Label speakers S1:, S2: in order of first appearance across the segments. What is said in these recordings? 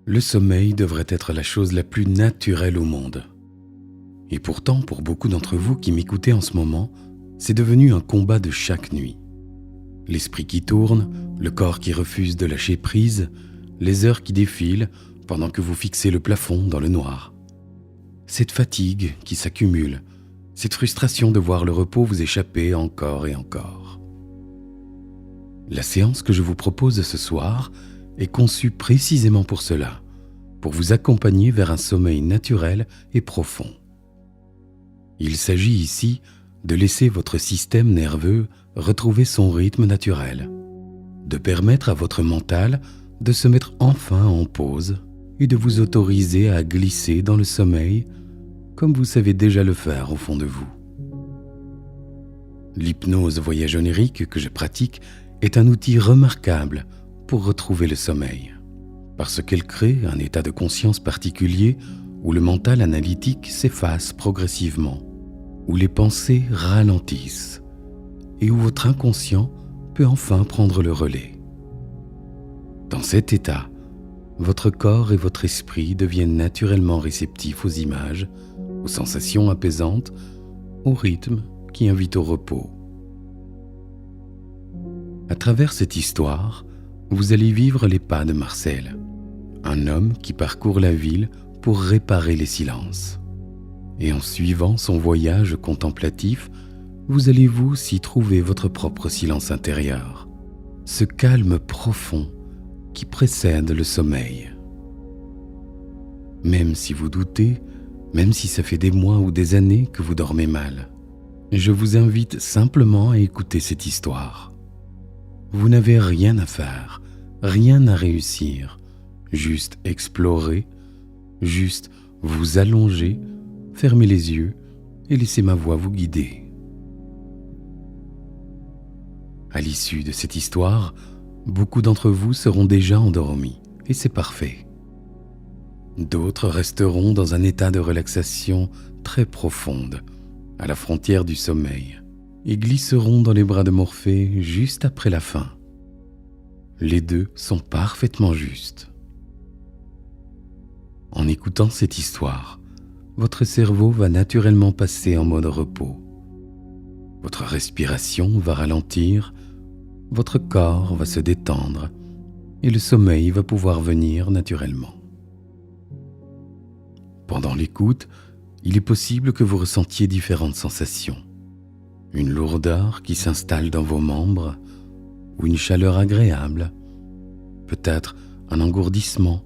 S1: Le sommeil devrait être la chose la plus naturelle au monde. Et pourtant, pour beaucoup d'entre vous qui m'écoutez en ce moment, c'est devenu un combat de chaque nuit. L'esprit qui tourne, le corps qui refuse de lâcher prise, les heures qui défilent pendant que vous fixez le plafond dans le noir. Cette fatigue qui s'accumule, cette frustration de voir le repos vous échapper encore et encore. La séance que je vous propose ce soir est conçue précisément pour cela, pour vous accompagner vers un sommeil naturel et profond. Il s'agit ici de laisser votre système nerveux retrouver son rythme naturel, de permettre à votre mental de se mettre enfin en pause et de vous autoriser à glisser dans le sommeil comme vous savez déjà le faire au fond de vous. L'hypnose voyagonique que je pratique est un outil remarquable pour retrouver le sommeil, parce qu'elle crée un état de conscience particulier où le mental analytique s'efface progressivement, où les pensées ralentissent et où votre inconscient peut enfin prendre le relais. Dans cet état, votre corps et votre esprit deviennent naturellement réceptifs aux images, aux sensations apaisantes, au rythme qui invite au repos. À travers cette histoire, vous allez vivre les pas de Marcel, un homme qui parcourt la ville pour réparer les silences. Et en suivant son voyage contemplatif, vous allez vous aussi trouver votre propre silence intérieur, ce calme profond qui précède le sommeil. Même si vous doutez, même si ça fait des mois ou des années que vous dormez mal, je vous invite simplement à écouter cette histoire. Vous n'avez rien à faire, rien à réussir, juste explorer, juste vous allonger, fermer les yeux et laisser ma voix vous guider. À l'issue de cette histoire, beaucoup d'entre vous seront déjà endormis et c'est parfait. D'autres resteront dans un état de relaxation très profonde, à la frontière du sommeil, et glisseront dans les bras de Morphée juste après la fin. Les deux sont parfaitement justes. En écoutant cette histoire, votre cerveau va naturellement passer en mode repos. Votre respiration va ralentir, votre corps va se détendre et le sommeil va pouvoir venir naturellement. Pendant l'écoute, il est possible que vous ressentiez différentes sensations. Une lourdeur qui s'installe dans vos membres ou une chaleur agréable, peut-être un engourdissement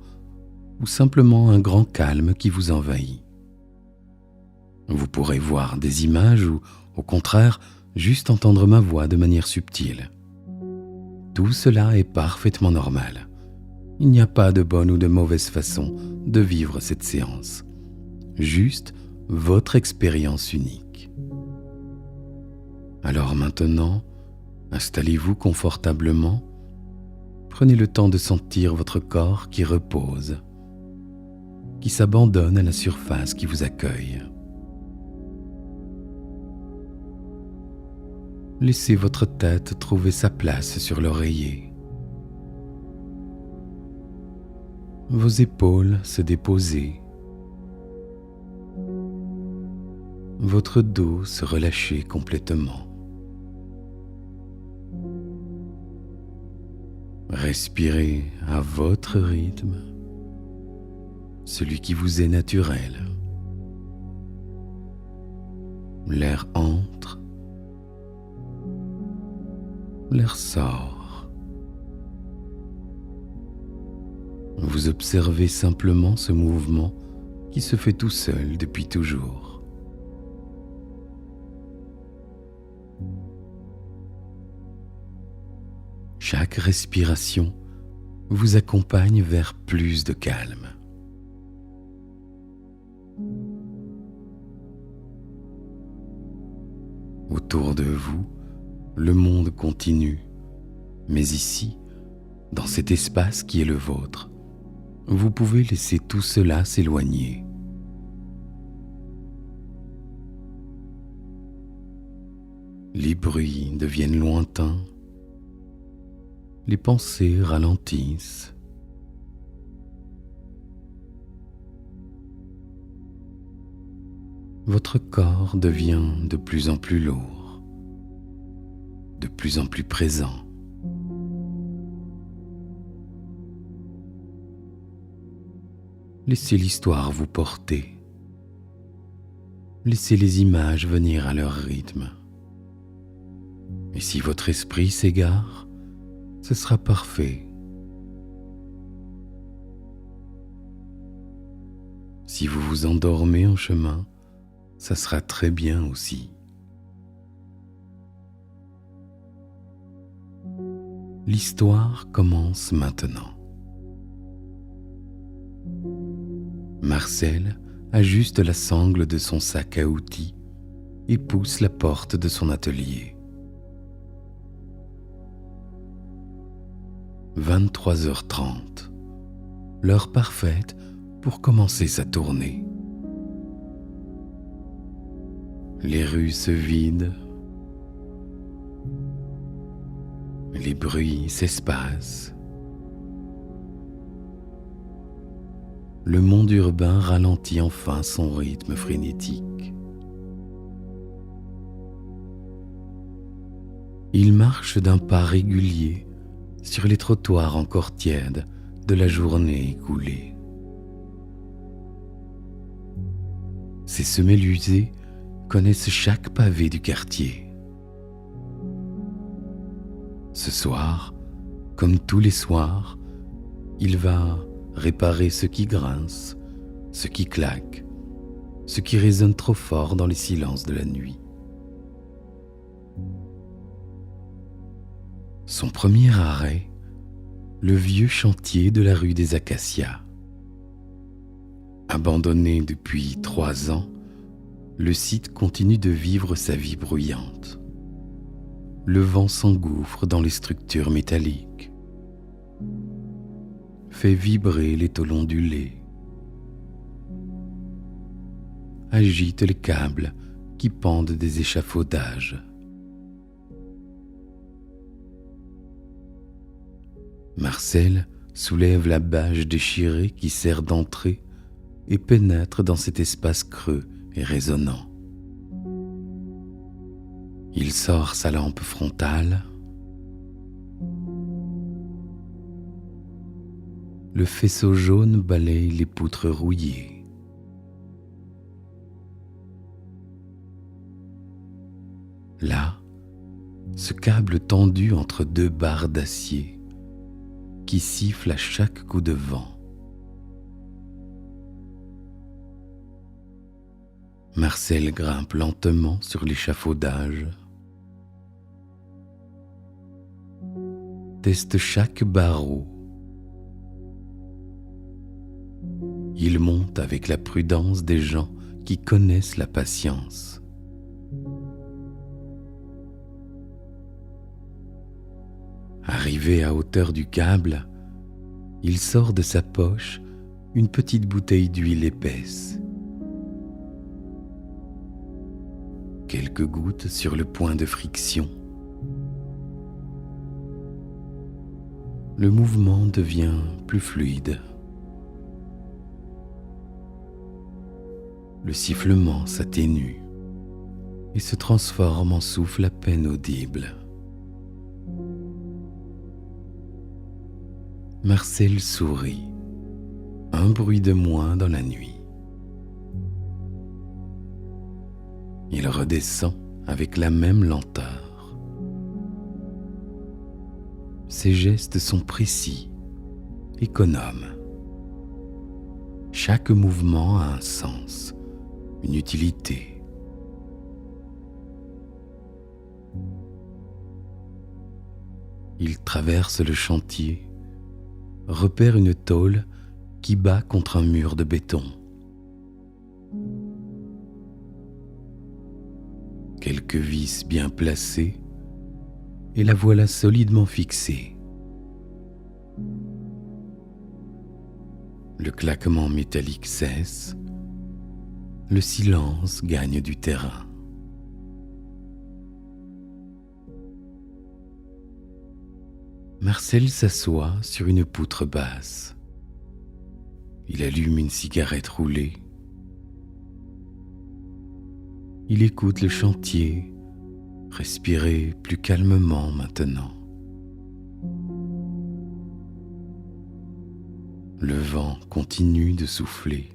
S1: ou simplement un grand calme qui vous envahit. Vous pourrez voir des images ou, au contraire, juste entendre ma voix de manière subtile. Tout cela est parfaitement normal. Il n'y a pas de bonne ou de mauvaise façon de vivre cette séance. Juste votre expérience unique. Alors maintenant, installez-vous confortablement. Prenez le temps de sentir votre corps qui repose, qui s'abandonne à la surface qui vous accueille. Laissez votre tête trouver sa place sur l'oreiller. Vos épaules se déposer. Votre dos se relâcher complètement. Respirez à votre rythme, celui qui vous est naturel. L'air entre, l'air sort. Vous observez simplement ce mouvement qui se fait tout seul depuis toujours. Chaque respiration vous accompagne vers plus de calme. Autour de vous, le monde continue, mais ici, dans cet espace qui est le vôtre, vous pouvez laisser tout cela s'éloigner. Les bruits deviennent lointains, les pensées ralentissent. votre corps devient de plus en plus lourd, de plus en plus présent. Laissez l'histoire vous porter. Laissez les images venir à leur rythme. Et si votre esprit s'égare, ce sera parfait. Si vous vous endormez en chemin, ça sera très bien aussi. L'histoire commence maintenant. Marcel ajuste la sangle de son sac à outils et pousse la porte de son atelier. 23h30, l'heure parfaite pour commencer sa tournée. Les rues se vident, les bruits s'espacent. Le monde urbain ralentit enfin son rythme frénétique. Il marche d'un pas régulier sur les trottoirs encore tièdes de la journée écoulée. Ces semelles usées connaissent chaque pavé du quartier. Ce soir, comme tous les soirs, il va réparer ce qui grince, ce qui claque, ce qui résonne trop fort dans les silences de la nuit. Son premier arrêt, le vieux chantier de la rue des Acacias. Abandonné depuis 3 ans, le site continue de vivre sa vie bruyante. Le vent s'engouffre dans les structures métalliques, fait vibrer les tôles ondulées, agite les câbles qui pendent des échafaudages. Marcel soulève la bâche déchirée qui sert d'entrée et pénètre dans cet espace creux et résonnant. Il sort sa lampe frontale. Le faisceau jaune balaye les poutres rouillées. Là, ce câble tendu entre 2 barres d'acier qui siffle à chaque coup de vent. Marcel grimpe lentement sur l'échafaudage, teste chaque barreau. Il monte avec la prudence des gens qui connaissent la patience. Arrivé à hauteur du câble, il sort de sa poche une petite bouteille d'huile épaisse. Quelques gouttes sur le point de friction. Le mouvement devient plus fluide. Le sifflement s'atténue et se transforme en souffle à peine audible. Marcel sourit, un bruit de moins dans la nuit. Il redescend avec la même lenteur. Ses gestes sont précis, économes. Chaque mouvement a un sens, une utilité. Il traverse le chantier, repère une tôle qui bat contre un mur de béton. Quelques vis bien placées, et la voilà solidement fixée. Le claquement métallique cesse, le silence gagne du terrain. Marcel s'assoit sur une poutre basse. Il allume une cigarette roulée. Il écoute le chantier, respirer plus calmement maintenant. Le vent continue de souffler,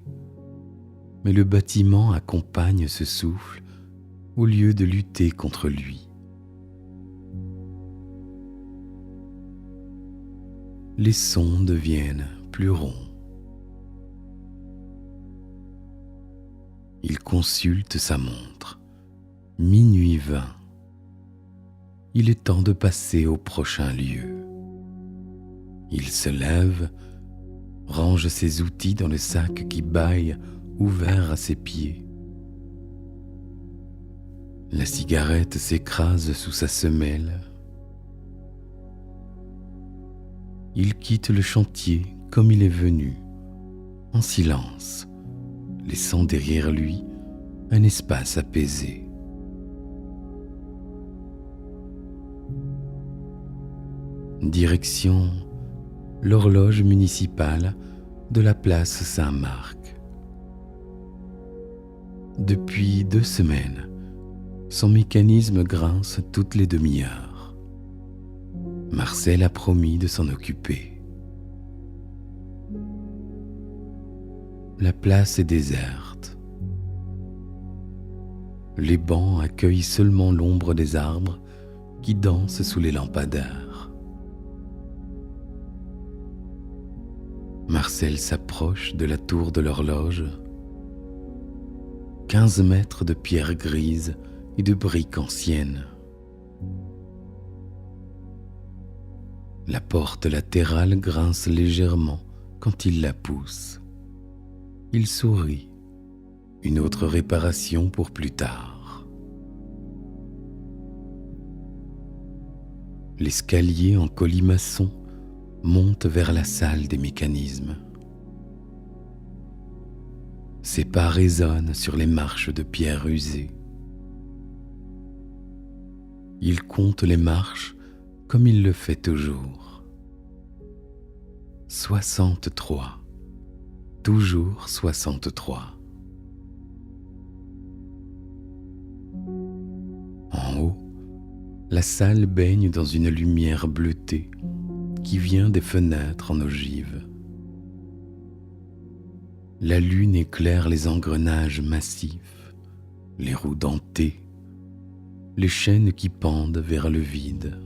S1: mais le bâtiment accompagne ce souffle au lieu de lutter contre lui. Les sons deviennent plus ronds. Il consulte sa montre. Minuit 20. Il est temps de passer au prochain lieu. Il se lève, range ses outils dans le sac qui bâille ouvert à ses pieds. La cigarette s'écrase sous sa semelle. Il quitte le chantier comme il est venu, en silence, laissant derrière lui un espace apaisé. Direction l'horloge municipale de la place Saint-Marc. Depuis 2 semaines, son mécanisme grince toutes les demi-heures. Marcel a promis de s'en occuper. La place est déserte. Les bancs accueillent seulement l'ombre des arbres qui dansent sous les lampadaires. Marcel s'approche de la tour de l'horloge. 15 mètres de pierre grise et de briques anciennes. La porte latérale grince légèrement quand il la pousse. Il sourit. Une autre réparation pour plus tard. L'escalier en colimaçon monte vers la salle des mécanismes. Ses pas résonnent sur les marches de pierre usées. Il compte les marches comme il le fait toujours. 63. Toujours 63. En haut, la salle baigne dans une lumière bleutée qui vient des fenêtres en ogive. La lune éclaire les engrenages massifs, les roues dentées, les chaînes qui pendent vers le vide.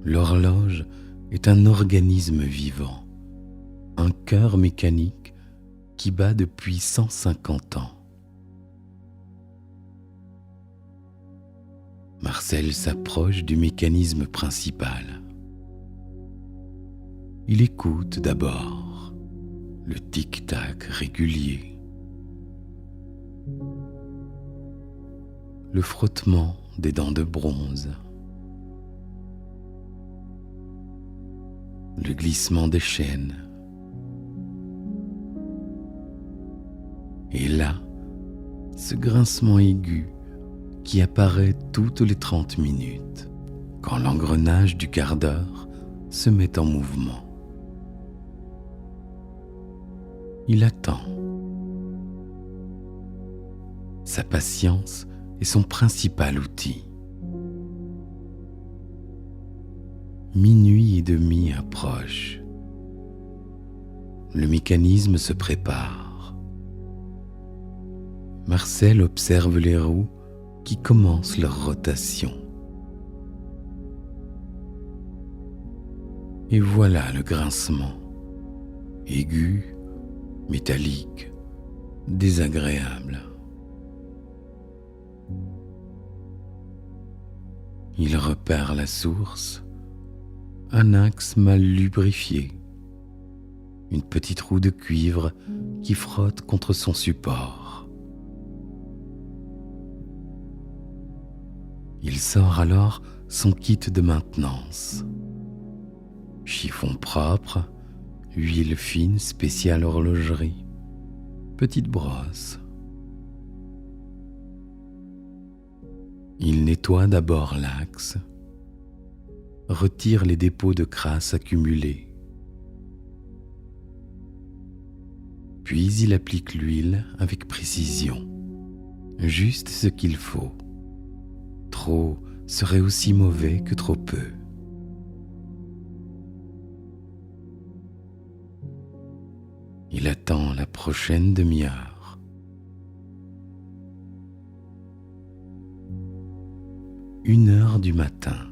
S1: L'horloge est un organisme vivant, un cœur mécanique qui bat depuis 150 ans. Marcel s'approche du mécanisme principal. Il écoute d'abord le tic-tac régulier, le frottement des dents de bronze, le glissement des chaînes. Et là, ce grincement aigu qui apparaît toutes les 30 minutes, quand l'engrenage du quart d'heure se met en mouvement. Il attend. Sa patience est son principal outil. Minuit et demi approche. Le mécanisme se prépare. Marcel observe les roues qui commencent leur rotation. Et voilà le grincement, aigu, métallique, désagréable. Il repère la source, un axe mal lubrifié, une petite roue de cuivre qui frotte contre son support. Il sort alors son kit de maintenance. Chiffon propre, huile fine spéciale horlogerie, petite brosse. Il nettoie d'abord l'axe, retire les dépôts de crasse accumulés. Puis il applique l'huile avec précision, juste ce qu'il faut. Trop serait aussi mauvais que trop peu. Il attend la prochaine demi-heure. Une heure du matin.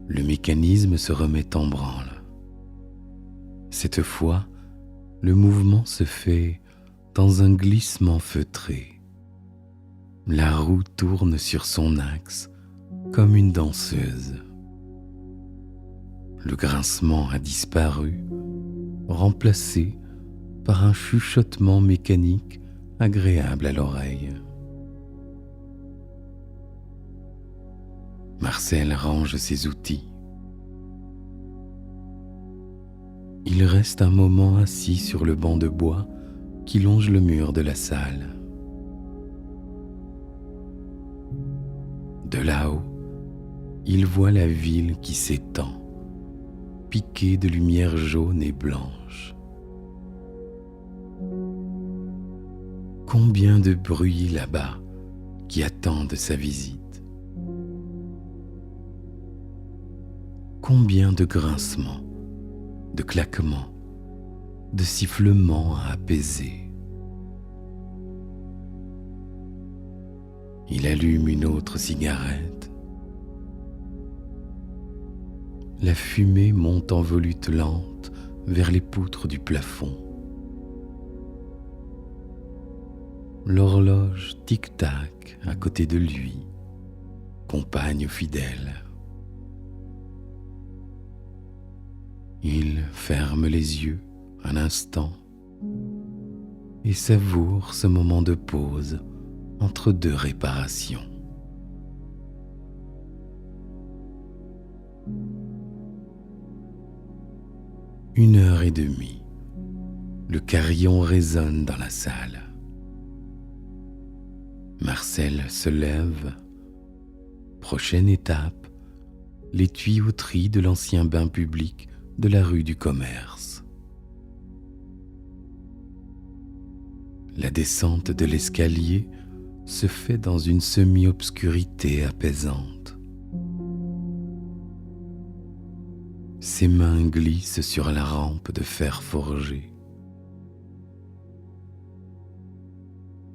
S1: Le mécanisme se remet en branle. Cette fois, le mouvement se fait dans un glissement feutré. La roue tourne sur son axe comme une danseuse. Le grincement a disparu, remplacé par un chuchotement mécanique agréable à l'oreille. Marcel range ses outils. Il reste un moment assis sur le banc de bois qui longe le mur de la salle. De là-haut, il voit la ville qui s'étend, piquée de lumière jaune et blanche. Combien de bruit là-bas qui attendent sa visite. Combien de grincements, de claquements, de sifflements à apaiser. Il allume une autre cigarette. La fumée monte en volute lente vers les poutres du plafond. L'horloge tic-tac à côté de lui, compagne fidèle. Il ferme les yeux un instant et savoure ce moment de pause entre deux réparations. Une heure et demie, le carillon résonne dans la salle. Marcel se lève. Prochaine étape, les tuyauteries de l'ancien bain public de la rue du Commerce. La descente de l'escalier se fait dans une semi-obscurité apaisante. Ses mains glissent sur la rampe de fer forgé.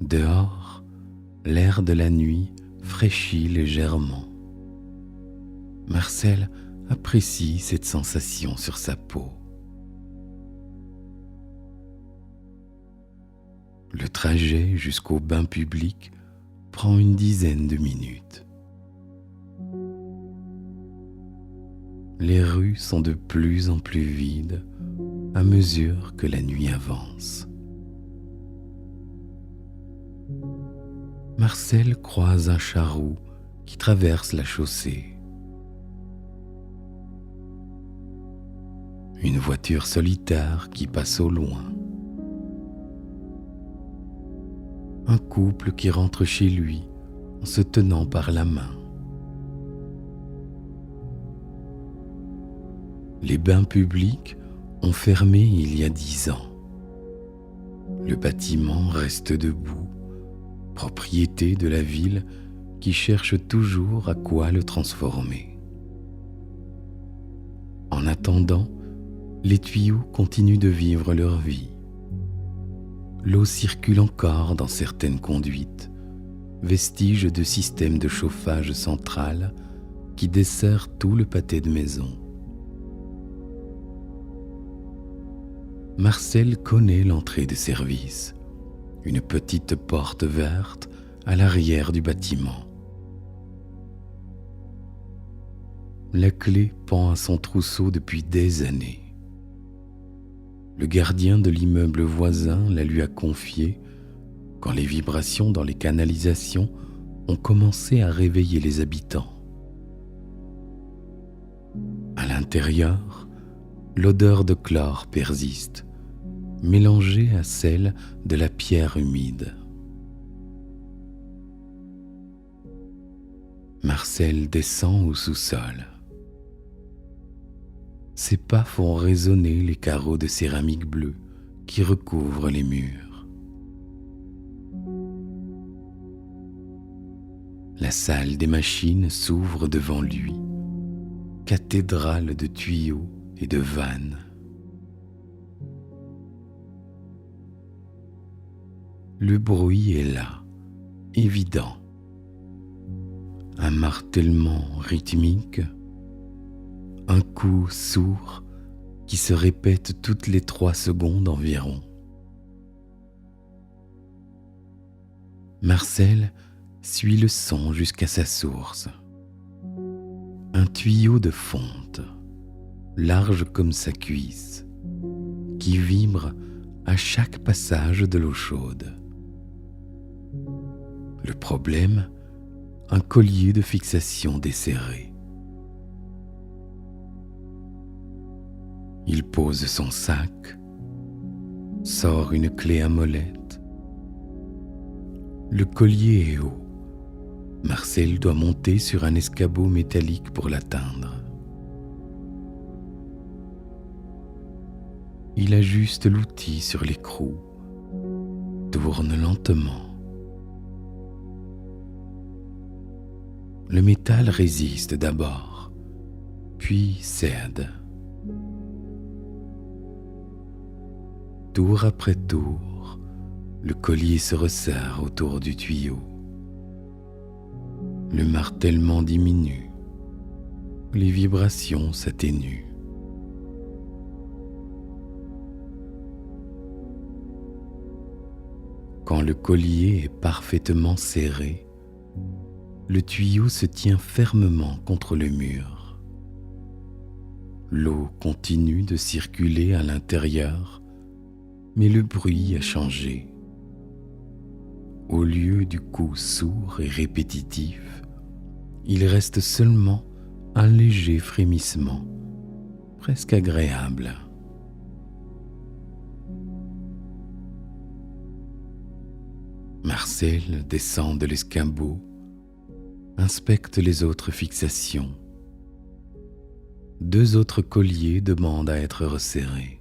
S1: Dehors, l'air de la nuit fraîchit légèrement. Marcel apprécie cette sensation sur sa peau. Le trajet jusqu'au bain public prend une dizaine de minutes. Les rues sont de plus en plus vides à mesure que la nuit avance. Marcel croise un charrou qui traverse la chaussée. Une voiture solitaire qui passe au loin. Un couple qui rentre chez lui en se tenant par la main. Les bains publics ont fermé il y a 10 ans. Le bâtiment reste debout, propriété de la ville qui cherche toujours à quoi le transformer. En attendant, les tuyaux continuent de vivre leur vie. L'eau circule encore dans certaines conduites, vestiges de systèmes de chauffage central qui desserrent tout le pâté de maison. Marcel connaît l'entrée de service, une petite porte verte à l'arrière du bâtiment. La clé pend à son trousseau depuis des années. Le gardien de l'immeuble voisin la lui a confiée quand les vibrations dans les canalisations ont commencé à réveiller les habitants. À l'intérieur, l'odeur de chlore persiste, mélangée à celle de la pierre humide. Marcel descend au sous-sol. Ses pas font résonner les carreaux de céramique bleue qui recouvre les murs. La salle des machines s'ouvre devant lui, cathédrale de tuyaux et de vannes. Le bruit est là, évident. Un martèlement rythmique, un coup sourd qui se répète toutes les 3 secondes environ. Marcel suit le son jusqu'à sa source. Un tuyau de fonte, large comme sa cuisse, qui vibre à chaque passage de l'eau chaude. Le problème, un collier de fixation desserré. Il pose son sac, sort une clé à molette. Le collier est haut. Marcel doit monter sur un escabeau métallique pour l'atteindre. Il ajuste l'outil sur l'écrou, tourne lentement. Le métal résiste d'abord, puis cède. Tour après tour, le collier se resserre autour du tuyau. Le martèlement diminue, les vibrations s'atténuent. Quand le collier est parfaitement serré, le tuyau se tient fermement contre le mur. L'eau continue de circuler à l'intérieur, mais le bruit a changé. Au lieu du coup sourd et répétitif, il reste seulement un léger frémissement, presque agréable. Marcel descend de l'escabeau, inspecte les autres fixations. 2 autres colliers demandent à être resserrés.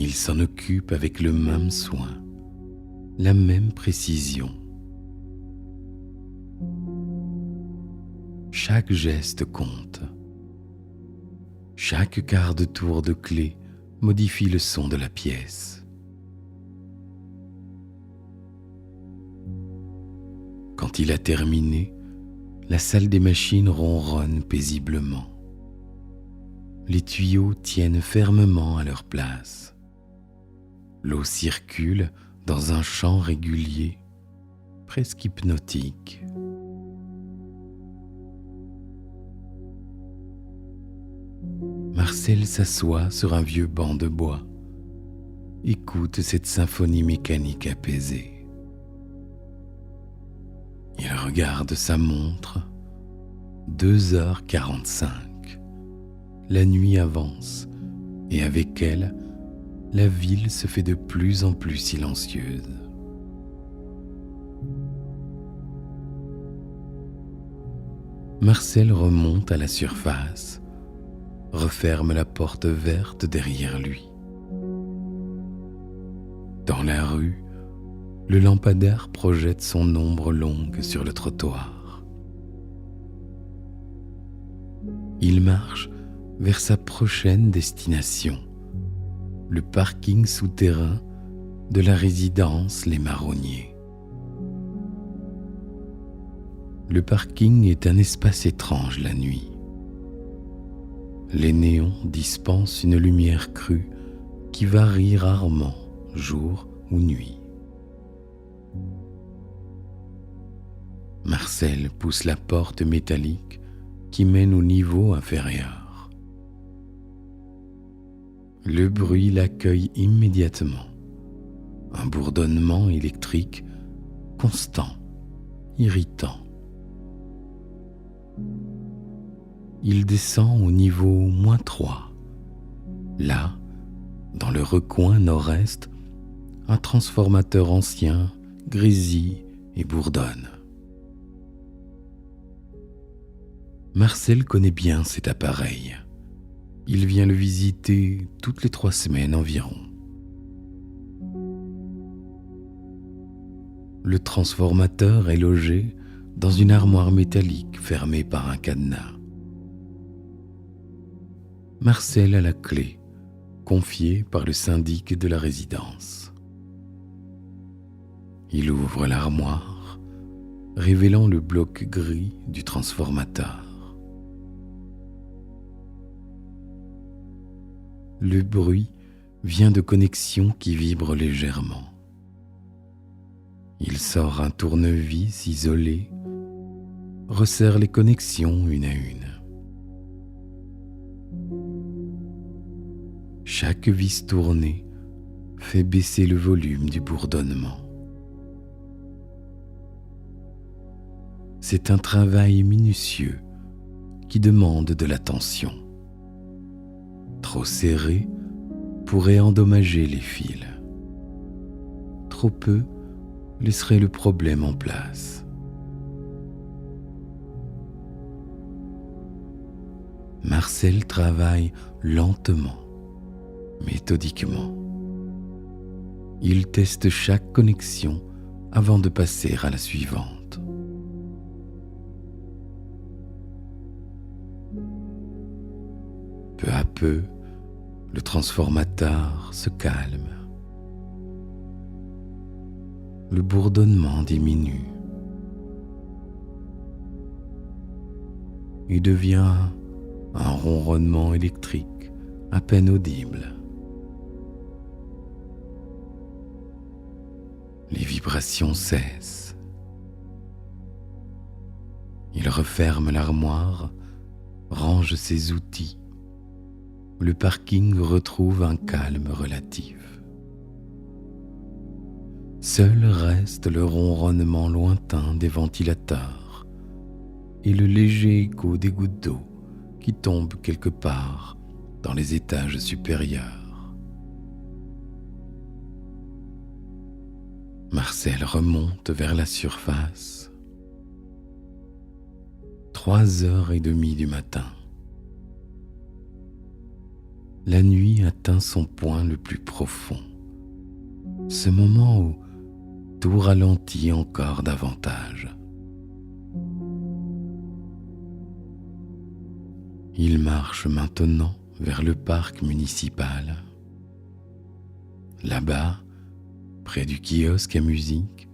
S1: Il s'en occupe avec le même soin, la même précision. Chaque geste compte. Chaque quart de tour de clé modifie le son de la pièce. Quand il a terminé, la salle des machines ronronne paisiblement. Les tuyaux tiennent fermement à leur place. L'eau circule dans un champ régulier, presque hypnotique. Marcel s'assoit sur un vieux banc de bois, écoute cette symphonie mécanique apaisée. Il regarde sa montre, 2h45. La nuit avance et avec elle, la ville se fait de plus en plus silencieuse. Marcel remonte à la surface, referme la porte verte derrière lui. Dans la rue, le lampadaire projette son ombre longue sur le trottoir. Il marche vers sa prochaine destination, le parking souterrain de la résidence Les Marronniers. Le parking est un espace étrange la nuit. Les néons dispensent une lumière crue qui varie rarement, jour ou nuit. Marcel pousse la porte métallique qui mène au niveau inférieur. Le bruit l'accueille immédiatement. Un bourdonnement électrique constant, irritant. Il descend au niveau -3. Là, dans le recoin nord-est, un transformateur ancien grésille et bourdonne. Marcel connaît bien cet appareil. Il vient le visiter toutes les 3 semaines environ. Le transformateur est logé dans une armoire métallique fermée par un cadenas. Marcel a la clé, confiée par le syndic de la résidence. Il ouvre l'armoire, révélant le bloc gris du transformateur. Le bruit vient de connexions qui vibrent légèrement. Il sort un tournevis isolé, resserre les connexions une à une. Chaque vis tournée fait baisser le volume du bourdonnement. C'est un travail minutieux qui demande de l'attention. Trop serré pourrait endommager les fils. Trop peu laisserait le problème en place. Marcel travaille lentement, méthodiquement. Il teste chaque connexion avant de passer à la suivante. Peu à peu, le transformateur se calme. Le bourdonnement diminue et devient un ronronnement électrique à peine audible. Les vibrations cessent. Il referme l'armoire, range ses outils. Le parking retrouve un calme relatif. Seul reste le ronronnement lointain des ventilateurs et le léger écho des gouttes d'eau qui tombent quelque part dans les étages supérieurs. Marcel remonte vers la surface. 3h30 du matin. La nuit atteint son point le plus profond. Ce moment où tout ralentit encore davantage. Il marche maintenant vers le parc municipal. Là-bas, près du kiosque à musique,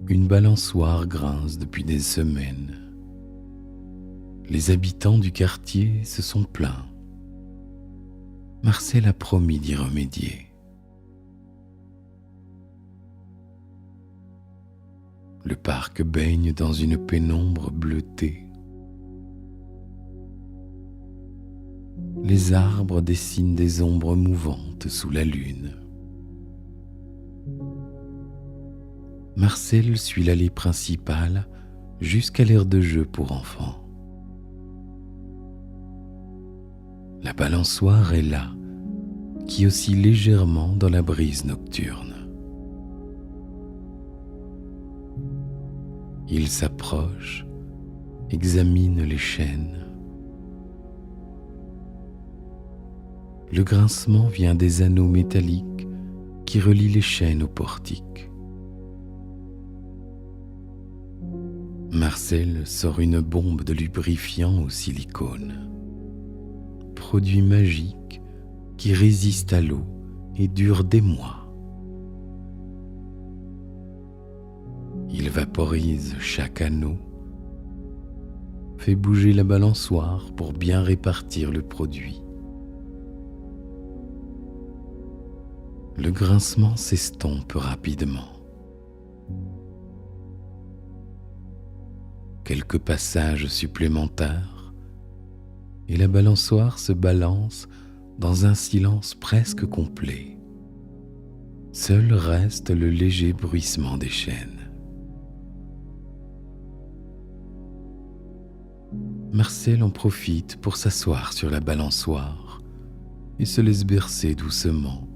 S1: une balançoire grince depuis des semaines. Les habitants du quartier se sont plaints. Marcel a promis d'y remédier. Le parc baigne dans une pénombre bleutée. Les arbres dessinent des ombres mouvantes sous la lune. Marcel suit l'allée principale jusqu'à l'aire de jeu pour enfants. La balançoire est là, qui oscille légèrement dans la brise nocturne. Il s'approche, examine les chaînes. Le grincement vient des anneaux métalliques qui relient les chaînes au portique. Marcel sort une bombe de lubrifiant au silicone. Produit magique qui résiste à l'eau et dure des mois. Il vaporise chaque anneau, fait bouger la balançoire pour bien répartir le produit. Le grincement s'estompe rapidement. Quelques passages supplémentaires et la balançoire se balance dans un silence presque complet. Seul reste le léger bruissement des chaînes. Marcel en profite pour s'asseoir sur la balançoire et se laisse bercer doucement.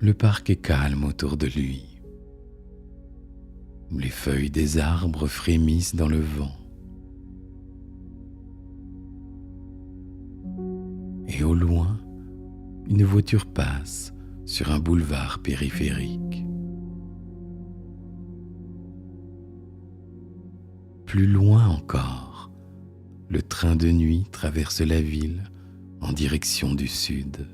S1: Le parc est calme autour de lui. Les feuilles des arbres frémissent dans le vent. Et au loin, une voiture passe sur un boulevard périphérique. Plus loin encore, le train de nuit traverse la ville en direction du sud.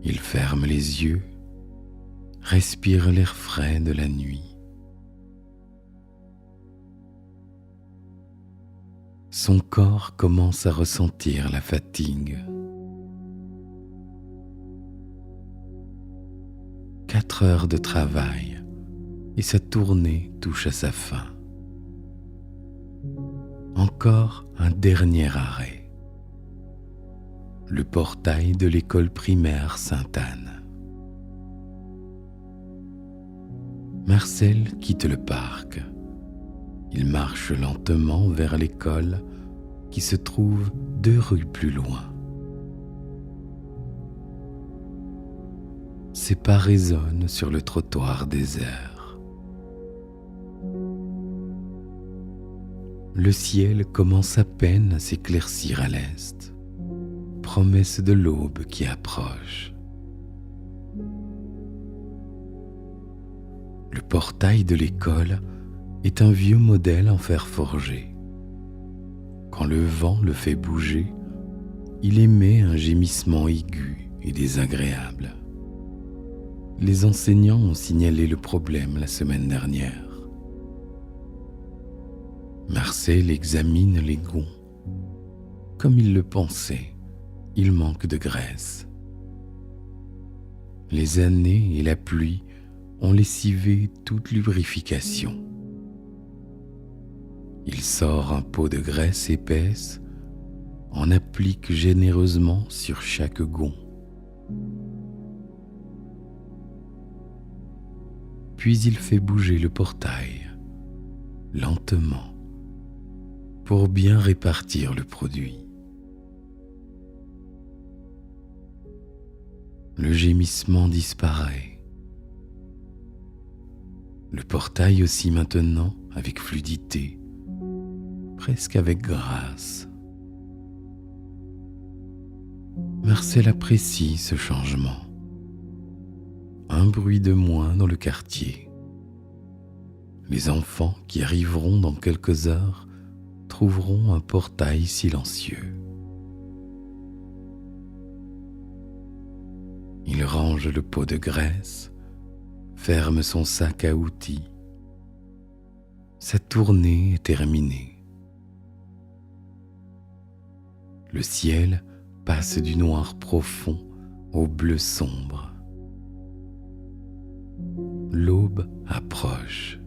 S1: Il ferme les yeux, respire l'air frais de la nuit. Son corps commence à ressentir la fatigue. 4 heures de travail et sa tournée touche à sa fin. Encore un dernier arrêt. Le portail de l'école primaire Sainte-Anne. Marcel quitte le parc. Il marche lentement vers l'école qui se trouve 2 rues plus loin. Ses pas résonnent sur le trottoir désert. Le ciel commence à peine à s'éclaircir à l'est. Promesse de l'aube qui approche. Le portail de l'école est un vieux modèle en fer forgé. Quand le vent le fait bouger, il émet un gémissement aigu et désagréable. Les enseignants ont signalé le problème la semaine dernière. Marcel examine les gonds. Comme il le pensait, il manque de graisse. Les années et la pluie ont lessivé toute lubrification. Il sort un pot de graisse épaisse, en applique généreusement sur chaque gond. Puis il fait bouger le portail, lentement, pour bien répartir le produit. Le gémissement disparaît. Le portail aussi maintenant avec fluidité, presque avec grâce. Marcel apprécie ce changement. Un bruit de moins dans le quartier. Les enfants qui arriveront dans quelques heures trouveront un portail silencieux. Il range le pot de graisse, ferme son sac à outils. Sa tournée est terminée. Le ciel passe du noir profond au bleu sombre. L'aube approche.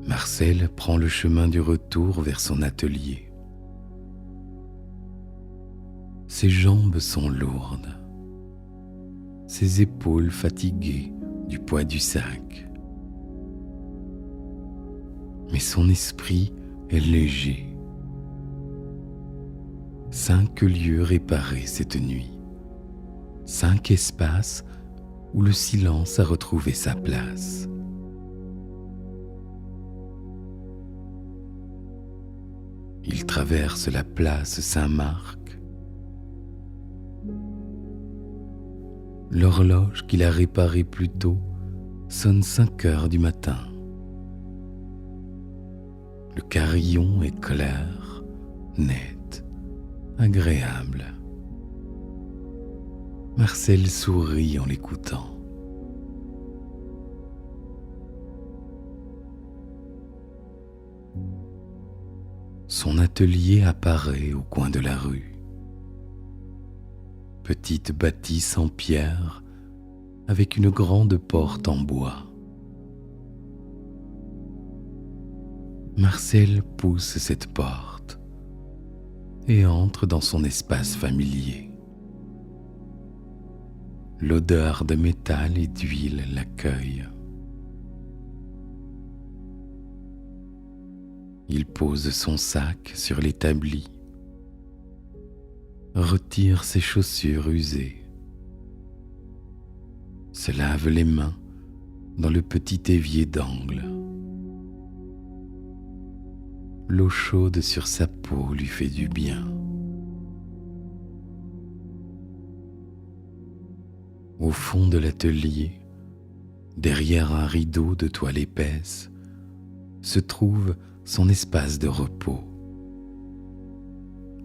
S1: Marcel prend le chemin du retour vers son atelier. Ses jambes sont lourdes, ses épaules fatiguées du poids du sac. Mais son esprit est léger. 5 lieux réparés cette nuit, 5 espaces où le silence a retrouvé sa place. Il traverse la place Saint-Marc. L'horloge qu'il a réparée plus tôt sonne 5 heures du matin. Le carillon est clair, net, agréable. Marcel sourit en l'écoutant. Son atelier apparaît au coin de la rue. Petite bâtisse en pierre avec une grande porte en bois. Marcel pousse cette porte et entre dans son espace familier. L'odeur de métal et d'huile l'accueille. Il pose son sac sur l'établi. retire ses chaussures usées, se lave les mains dans le petit évier d'angle. L'eau chaude sur sa peau lui fait du bien. Au fond de l'atelier, derrière un rideau de toile épaisse, se trouve son espace de repos.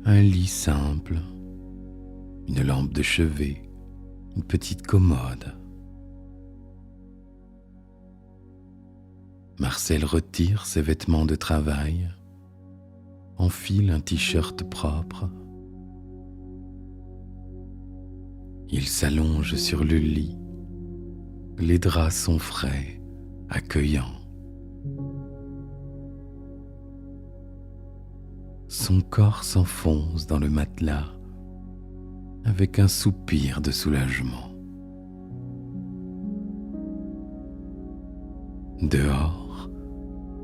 S1: Un lit simple, une lampe de chevet, une petite commode. Marcel retire ses vêtements de travail, enfile un t-shirt propre. Il s'allonge sur le lit. Les draps sont frais, accueillants. Son corps s'enfonce dans le matelas avec un soupir de soulagement. Dehors,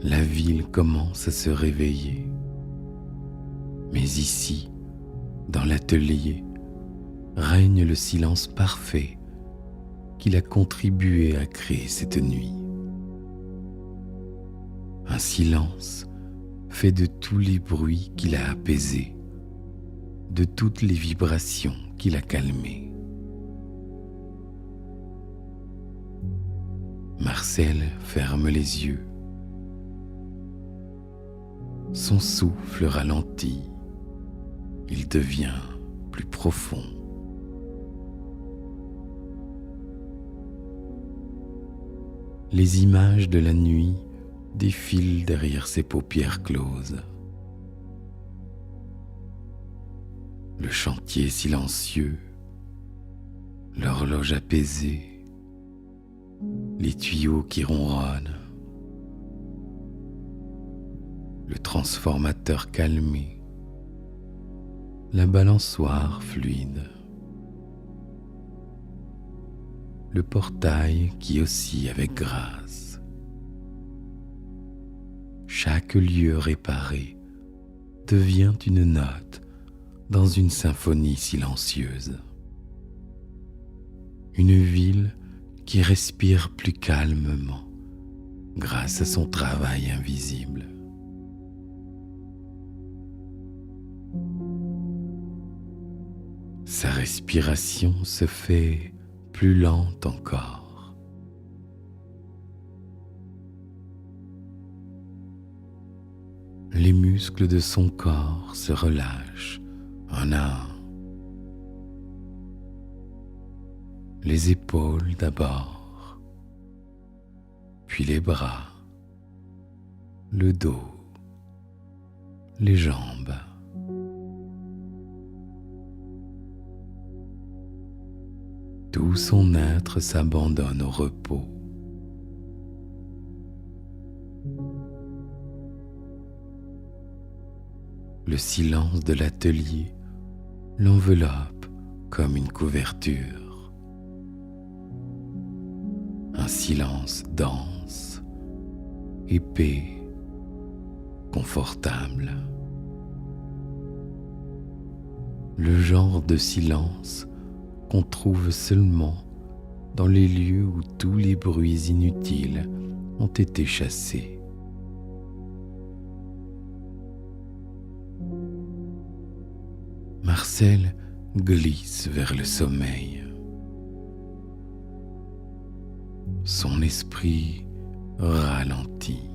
S1: la ville commence à se réveiller. Mais ici, dans l'atelier, règne le silence parfait qu'il a contribué à créer cette nuit. Un silence fait de tous les bruits qu'il a apaisés, de toutes les vibrations qu'il a calmées. Marcel ferme les yeux. Son souffle ralentit. Il devient plus profond. Les images de la nuit défilent derrière ses paupières closes. Le chantier silencieux, l'horloge apaisée, les tuyaux qui ronronnent, le transformateur calmé, la balançoire fluide, le portail qui oscille avec grâce. Chaque lieu réparé devient une note dans une symphonie silencieuse. Une ville qui respire plus calmement grâce à son travail invisible. Sa respiration se fait plus lente encore. Les muscles de son corps se relâchent un à un. Les épaules d'abord, puis les bras, le dos, les jambes. Tout son être s'abandonne au repos. Le silence de l'atelier l'enveloppe comme une couverture. Un silence dense, épais, confortable. Le genre de silence qu'on trouve seulement dans les lieux où tous les bruits inutiles ont été chassés. Marcel glisse vers le sommeil. Son esprit ralentit.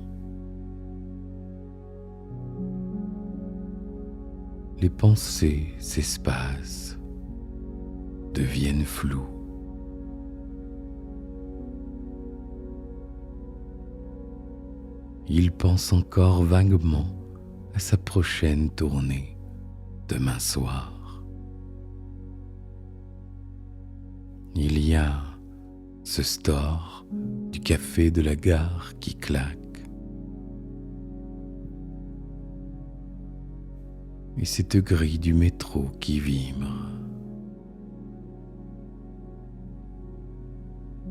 S1: Les pensées s'espacent, deviennent floues. Il pense encore vaguement à sa prochaine tournée demain soir. Il y a ce store du café de la gare qui claque. Et cette grille du métro qui vibre.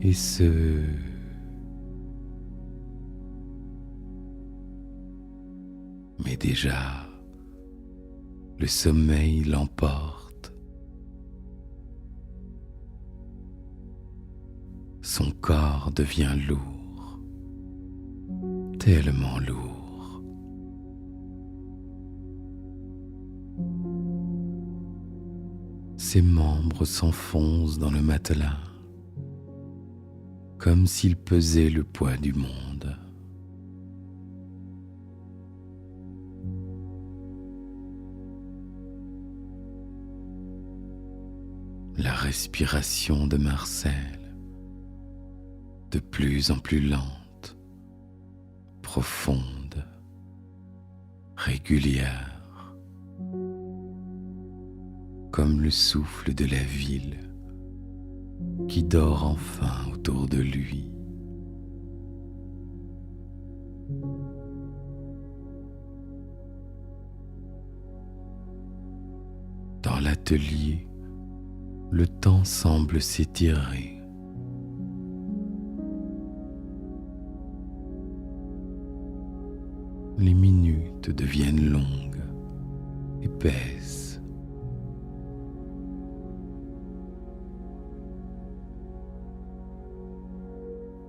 S1: Et mais déjà, le sommeil l'emporte son corps devient lourd, tellement lourd. Ses membres s'enfoncent dans le matelas, comme s'il pesait le poids du monde. La respiration de Marcel, de plus en plus lente, profonde, régulière, comme le souffle de la ville qui dort enfin autour de lui. Dans l'atelier, le temps semble s'étirer. Les minutes deviennent longues, épaisses.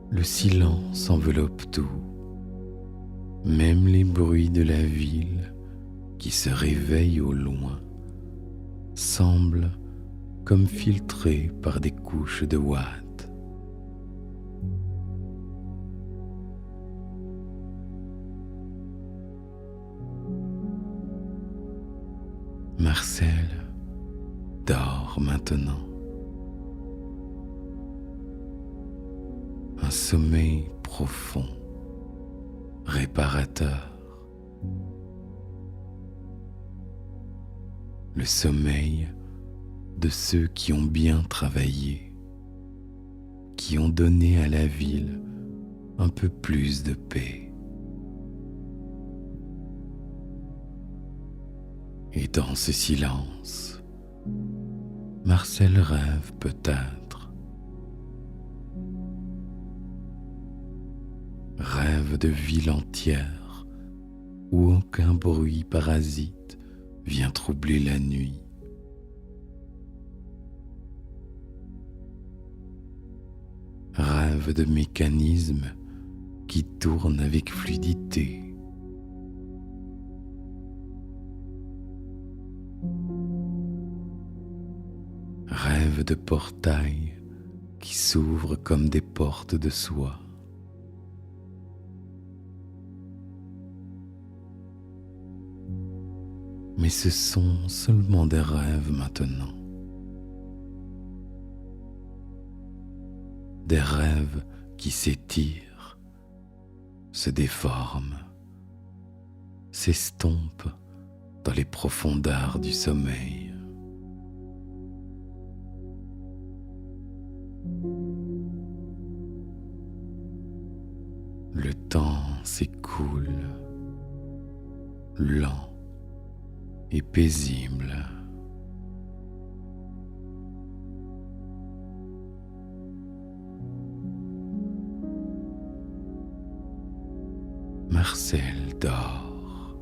S1: Le silence enveloppe tout, même les bruits de la ville qui se réveillent au loin semblent comme filtrés par des couches de ouate. Marcel dort maintenant. Un sommeil profond, réparateur. Le sommeil de ceux qui ont bien travaillé, qui ont donné à la ville un peu plus de paix. Et dans ce silence, Marcel rêve peut-être. Rêve de ville entière où aucun bruit parasite vient troubler la nuit. Rêve de mécanismes qui tournent avec fluidité. Rêve de portails qui s'ouvrent comme des portes de soie. Mais ce sont seulement des rêves maintenant. Des rêves qui s'étirent, se déforment, s'estompent dans les profondeurs du sommeil. Le temps s'écoule, lent et paisible. Marcel dort.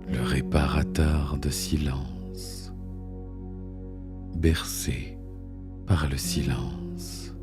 S1: Le réparateur de silence, bercé par le silence.